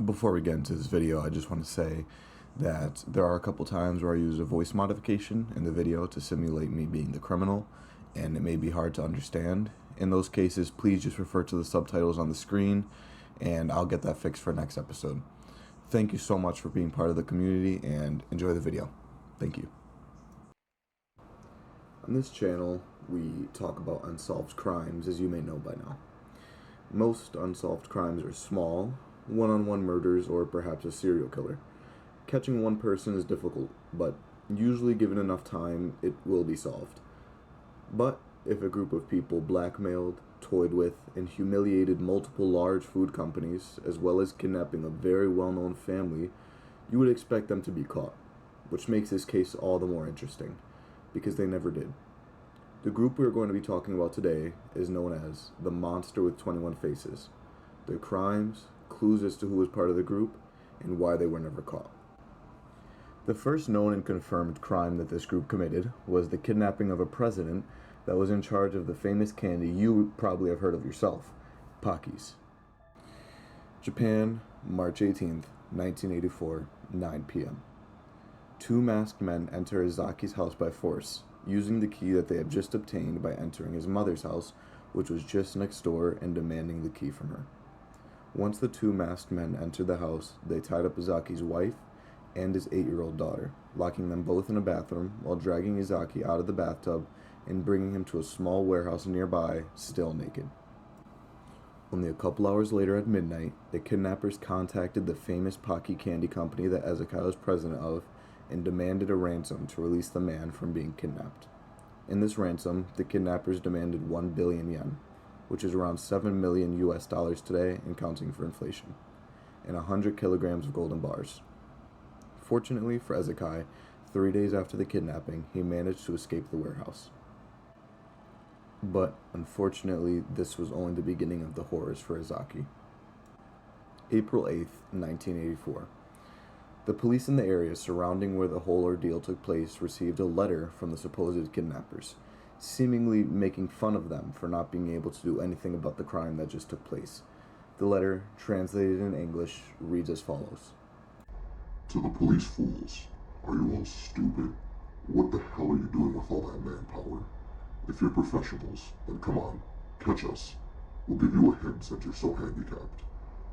Before we get into this video, I just want to say that there are a couple times where I use a voice modification in the video to simulate me being the criminal, and it may be hard to understand. In those cases, please just refer to the subtitles on the screen, and I'll get that fixed for next episode. Thank you so much for being part of the community, and enjoy the video. Thank you. On this channel, we talk about unsolved crimes, as you may know by now. Most unsolved crimes are small, one-on-one murders, or perhaps a serial killer. Catching one person is difficult, but usually given enough time, it will be solved. But if a group of people blackmailed, toyed with, and humiliated multiple large food companies, as well as kidnapping a very well-known family, you would expect them to be caught, which makes this case all the more interesting, because they never did. The group we are going to be talking about today is known as the Monster with 21 Faces. Their crimes, clues as to who was part of the group, and why they were never caught. The first known and confirmed crime that this group committed was the kidnapping of a president that was in charge of the famous candy you probably have heard of yourself, Pockies. Japan, March 18th, 1984, 9 p.m. Two masked men enter Izaki's house by force, using the key that they had just obtained by entering his mother's house, which was just next door, and demanding the key from her. Once the two masked men entered the house, they tied up Izaki's wife and his 8-year-old daughter, locking them both in a bathroom while dragging Izaki out of the bathtub and bringing him to a small warehouse nearby, still naked. Only a couple hours later at midnight, the kidnappers contacted the famous Pocky candy company that Ezekiel was president of and demanded a ransom to release the man from being kidnapped. In this ransom, the kidnappers demanded 1 billion yen, which is around 7 million US dollars today and counting for inflation, and 100 kilograms of golden bars. Fortunately for Ezekiel, 3 days after the kidnapping, he managed to escape the warehouse. But unfortunately, this was only the beginning of the horrors for Izaki. April 8th, 1984. The police in the area surrounding where the whole ordeal took place received a letter from the supposed kidnappers, seemingly making fun of them for not being able to do anything about the crime that just took place. The letter, translated in English, reads as follows. To the police fools, are you all stupid? What the hell are you doing with all that manpower? If you're professionals, then come on, catch us. We'll give you a hint since you're so handicapped.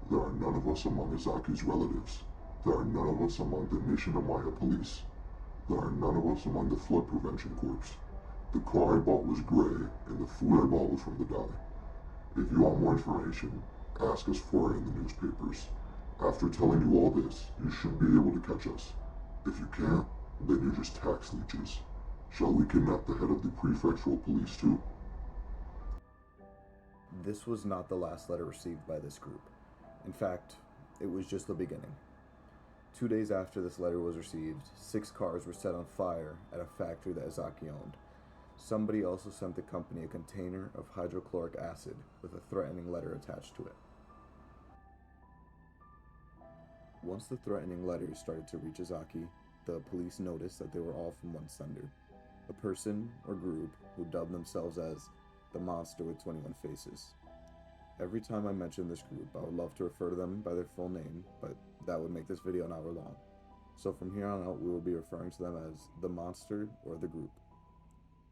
There are none of us among Izaki's relatives. There are none of us among the Nishinomiya police. There are none of us among the flood prevention corps. The car I bought was gray, and the food I bought was from the guy. If you want more information, ask us for it in the newspapers. After telling you all this, you should be able to catch us. If you can't, then you're just tax leeches. Shall we kidnap the head of the prefectural police too? This was not the last letter received by this group. In fact, it was just the beginning. 2 days after this letter was received, 6 cars were set on fire at a factory that Izaki owned. Somebody also sent the company a container of hydrochloric acid with a threatening letter attached to it. Once the threatening letters started to reach Izaki, the police noticed that they were all from one sender, a person or group who dubbed themselves as the Monster with 21 Faces. Every time I mention this group, I would love to refer to them by their full name, but that would make this video an hour long. So from here on out, we will be referring to them as the Monster or the Group.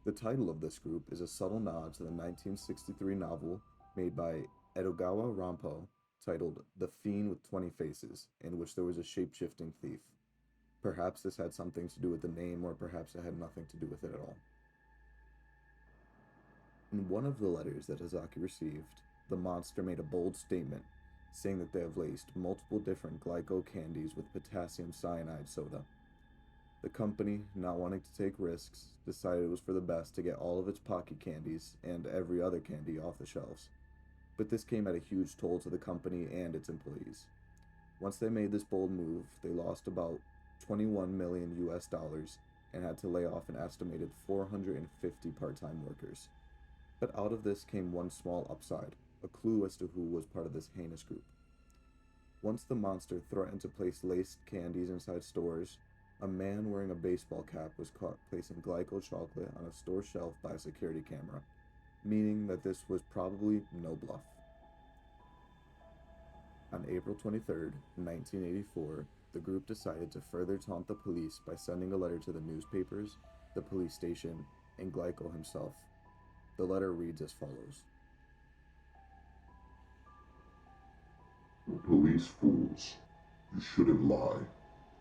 The title of this group is a subtle nod to the 1963 novel made by Edogawa Rampo titled The Fiend with 20 Faces, in which there was a shape-shifting thief. Perhaps this had something to do with the name, or perhaps it had nothing to do with it at all. In one of the letters that Izaki received, the Monster made a bold statement, saying that they have laced multiple different glyco candies with potassium cyanide soda. The company, not wanting to take risks, decided it was for the best to get all of its Pocky candies and every other candy off the shelves. But this came at a huge toll to the company and its employees. Once they made this bold move, they lost about 21 million US dollars and had to lay off an estimated 450 part-time workers. But out of this came one small upside, a clue as to who was part of this heinous group. Once the Monster threatened to place laced candies inside stores, a man wearing a baseball cap was caught placing glyco chocolate on a store shelf by a security camera, meaning that this was probably no bluff. On April 23rd, 1984, the group decided to further taunt the police by sending a letter to the newspapers, the police station, and Glyco himself. The letter reads as follows. Police fools, you shouldn't lie.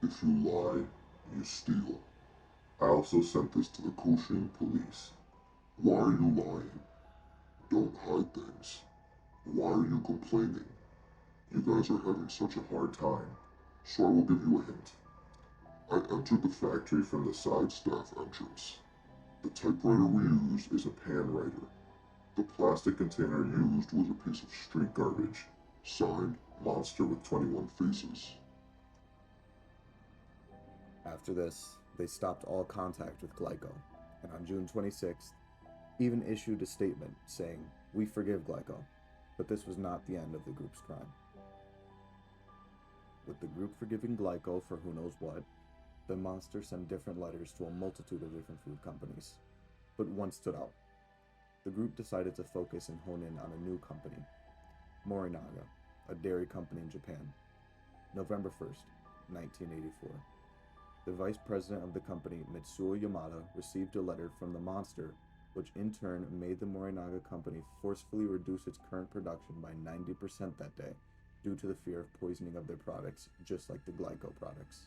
If you lie, you steal. I also sent this to the Kushing police. Why are you lying? Don't hide things. Why are you complaining? You guys are having such a hard time, so I will give you a hint. I entered the factory from the side staff entrance. The typewriter we used is a pan writer. The plastic container used was a piece of street garbage. Signed, Monster with 21 Faces. After this, they stopped all contact with Glyco, and on June 26th, even issued a statement saying, "We forgive Glyco," but this was not the end of the group's crime. With the group forgiving Glyco for who knows what, the monster sent different letters to a multitude of different food companies, but one stood out. The group decided to focus and hone in on a new company, Morinaga, a dairy company in Japan. November 1st, 1984. The vice president of the company, Mitsuo Yamada, received a letter from the monster, which in turn made the Morinaga company forcefully reduce its current production by 90% that day, due to the fear of poisoning of their products, just like the Glyco products.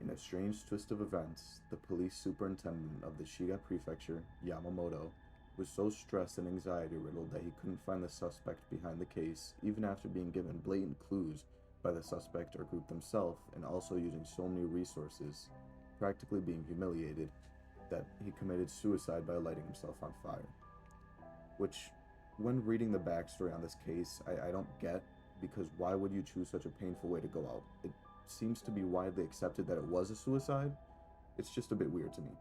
In a strange twist of events, the police superintendent of the Shiga prefecture, Yamamoto, was so stressed and anxiety-riddled that he couldn't find the suspect behind the case, even after being given blatant clues by the suspect or group themselves, and also using so many resources, practically being humiliated, that he committed suicide by lighting himself on fire. Which, when reading the backstory on this case, I don't get, because why would you choose such a painful way to go out? It seems to be widely accepted that it was a suicide. It's just a bit weird to me.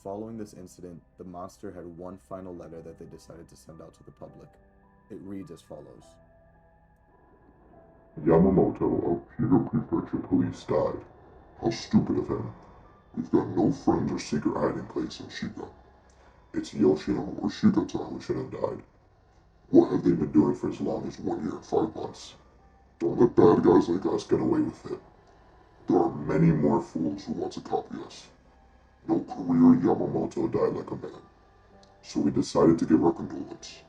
Following this incident, the monster had one final letter that they decided to send out to the public. It reads as follows. Yamamoto of Shiga Prefecture Police died. How stupid of him. We've got no friends or secret hiding place in Shiga. It's Yoshino or Shigata who should have died. What have they been doing for as long as 1 year and 5 months? Don't let bad guys like us get away with it. There are many more fools who want to copy us. No career Yamamoto died like a man. So we decided to give our condolence.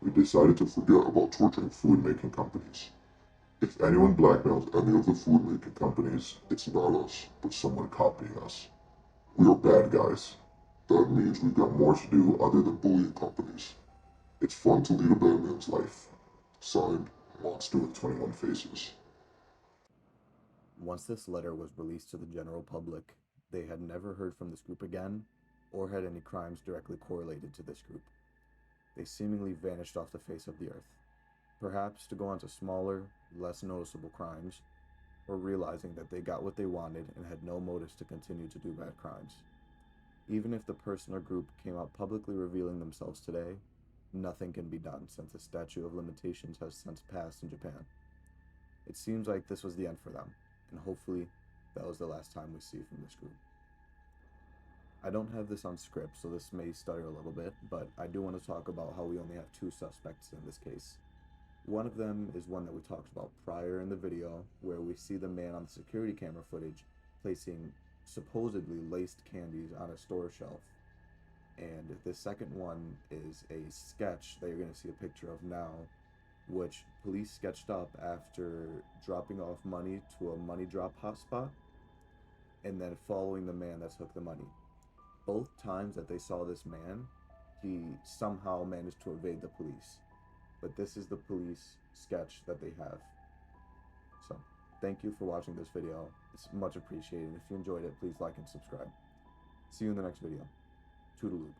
We decided to forget about torturing food-making companies. If anyone blackmails any of the food-making companies, it's not us, but someone copying us. We are bad guys. That means we've got more to do other than bullying companies. It's fun to lead a bad man's life. Signed, Monster with 21 Faces. Once this letter was released to the general public, they had never heard from this group again, or had any crimes directly correlated to this group. They seemingly vanished off the face of the earth, perhaps to go on to smaller, less noticeable crimes, or realizing that they got what they wanted and had no motives to continue to do bad crimes. Even if the person or group came out publicly revealing themselves today, nothing can be done since the statute of limitations has since passed in Japan. It seems like this was the end for them, and hopefully that was the last time we see from this group. I don't have this on script, so this may stutter a little bit, but I do want to talk about how we only have 2 suspects in this case. One of them is one that we talked about prior in the video, where we see the man on the security camera footage placing supposedly laced candies on a store shelf. And the second one is a sketch that you're going to see a picture of now, which police sketched up after dropping off money to a money drop hotspot and then following the man that took the money. Both times that they saw this man, he somehow managed to evade the police. But this is the police sketch that they have. So, thank you for watching this video. It's much appreciated. If you enjoyed it, please like and subscribe. See you in the next video. Toodaloo.